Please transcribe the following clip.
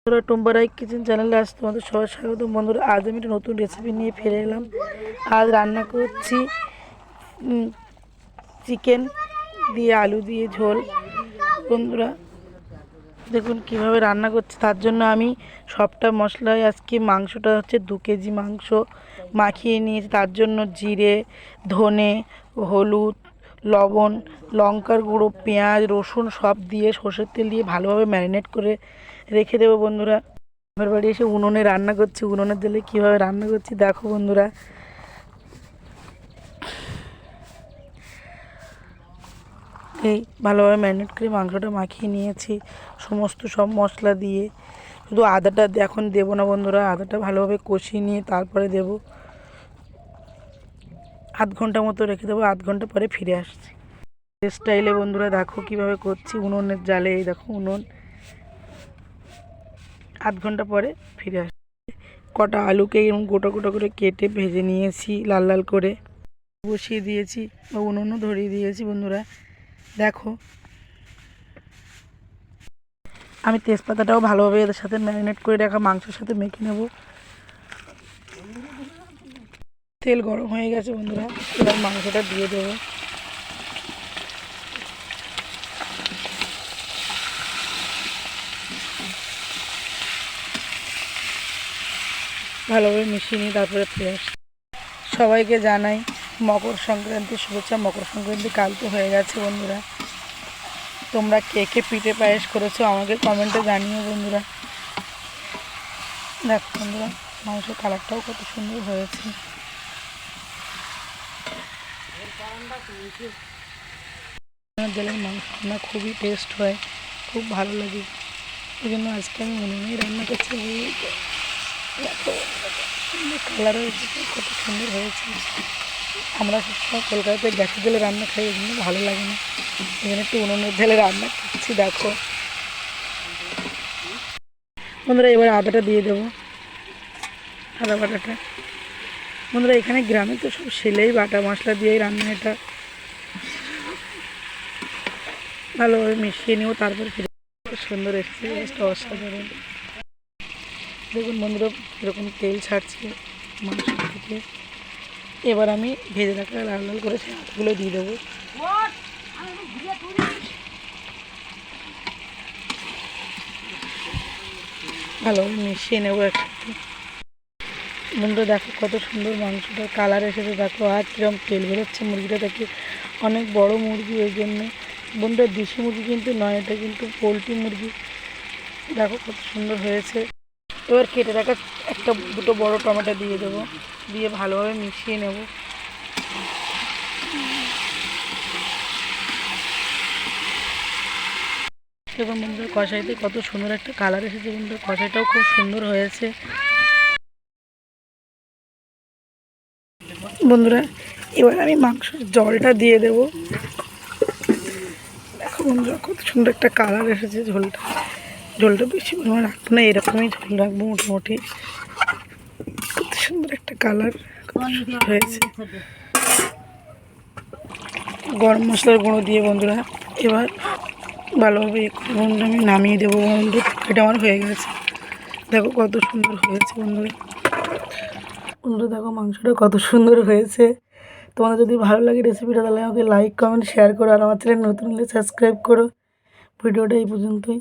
বন্ধুরা, টুম্বা রায় কিচেন চ্যানেলে আজ তোমাদের সবাই স্বাগত। বন্ধুরা, আজ আমি একটা নতুন রেসিপি নিয়ে ফিরে এলাম। আজ রান্না করছি চিকেন দিয়ে আলু দিয়ে ঝোল। বন্ধুরা দেখুন কিভাবে রান্না করছি। তার জন্য আমি সবটা মশলায় আজকে মাংসটা হচ্ছে 2 কেজি মাংস মাখিয়ে নিয়েছি। তার জন্য জিরে, ধনে, হলুদ, লবণ, লঙ্কার গুঁড়ো, পেঁয়াজ, রসুন সব দিয়ে সর্ষের তেল দিয়ে ভালোভাবে ম্যারিনেট করে রেখে দেবো। বন্ধুরা, আমার বাড়ি এসে উনুনে রান্না করছি। উনুনের তেলে কীভাবে রান্না করছি দেখো। বন্ধুরা, এই ভালোভাবে ম্যারিনেট করে মাংসটা মাখিয়ে নিয়েছি সমস্ত সব মশলা দিয়ে। শুধু আদাটা এখন দেবো না বন্ধুরা, আদাটা ভালোভাবে কষিয়ে নিয়ে তারপরে দেবো। আধ ঘন্টা মতো রেখে দেবো, আধ ঘন্টা পরে ফিরে আসছি স্টাইলে। বন্ধুরা দেখো কিভাবে করছি উনুনের জালে। এই দেখো উনুন। আধ ঘন্টা পরে ফিরে আসছি। কটা আলুকে এরকম গোটা গোটা করে কেটে ভেজে নিয়েছি লাল লাল করে, বসিয়ে দিয়েছি বা উনুনও ধরিয়ে দিয়েছি। বন্ধুরা দেখো, আমি তেজপাতাটাও ভালোভাবে এদের সাথে ম্যারিনেট করে রাখা মাংসের সাথে মেখে নেব। তেল গরম হয়ে গেছে বন্ধুরা, এবার মাংসটা দিয়ে দেবো। ভালোভাবে মিশিয়ে নিয়ে তারপরে ফিরে আসছি। সবাইকে জানাই মকর সংক্রান্তির শুভেচ্ছা। মকর সংক্রান্তি কাল তো হয়ে গেছে। বন্ধুরা, তোমরা কে কে পিঠে পায়েস করেছো আমাকে কমেন্টে জানিও। বন্ধুরা দেখো বন্ধুরা, মাংসের কালারটাও কত সুন্দর হয়েছে। জলের মাংস রান্না খুবই টেস্ট হয়, খুব ভালো লাগে। এই জন্য আজকে আমি উনুনেই রান্না করছি। কালার হয়েছে, কত সুন্দর হয়েছে। আমরা সবসময় কলকাতাতে গ্যাসের জলে রান্না খাই, এই জন্য ভালো লাগে না। এখানে একটু উনুনের জলে রান্না করছি দেখো। বন্ধুরা, এবার আদাটা দিয়ে দেবো, আদা বাটাটা। বন্ধুরা, এখানে গ্রামে তো সব সেলেই বাটা মশলা দিয়েই রান্না। এটা ভালোভাবে মিশিয়ে নেব, তারপর ফিরে। খুব সুন্দর এসেছে, জাস্ট অসাধারণ। দেখুন বন্ধুরা, এরকম তেল ছাড়ছে মাংস থেকে। এবার আমি ভেজে রাখা লাল লাল করে সেই আলুগুলো দিয়ে দেবো। ভালোভাবে মিশিয়ে নেবো একসাথে। বন্ধুরা দেখো কত সুন্দর মাংসটার কালার এসেছে। দেখো আর কিরকম তেল বেরোচ্ছে মুরগিটা থেকে। অনেক বড় মুরগি, ওই জন্যে। বন্ধুরা, দেশি মুরগি কিন্তু নয়, এটা কিন্তু পোলট্রি মুরগি। দেখো কত সুন্দর হয়েছে। এবার কেটে রাখা দুটো বড় টমেটো দিয়ে দেবো, দিয়ে ভালোভাবে মিশিয়ে নেব। দেখুন বন্ধুরা, কষাইতে কত সুন্দর একটা কালার এসেছে। কিন্তু কষাইটাও খুব সুন্দর হয়েছে। বন্ধুরা, এবার আমি মাংসের জলটা দিয়ে দেব। দেখো বন্ধুরা, কত সুন্দর একটা কালার এসেছে। ঝোলটা বেশি পরিমাণ রাখবো না, এরকমই ঝোল রাখবো মোটামুটি। কত সুন্দর একটা কালার হয়েছে। গরম মশলার গুঁড়ো দিয়ে বন্ধুরা এবার ভালোভাবে আমি নামিয়ে দেবো। বন্ধু, এটা আমার হয়ে গেছে। দেখো কত সুন্দর হয়েছে। বন্ধুরা দেখো মাংসটা কত সুন্দর হয়েছে। তোমাদের যদি ভালো লাগে রেসিপিটা, তাহলে আমাকে লাইক কমেন্ট শেয়ার করো। আর আমার চ্যানেল নতুন হলে সাবস্ক্রাইব করো। ভিডিওটা এই পর্যন্তই।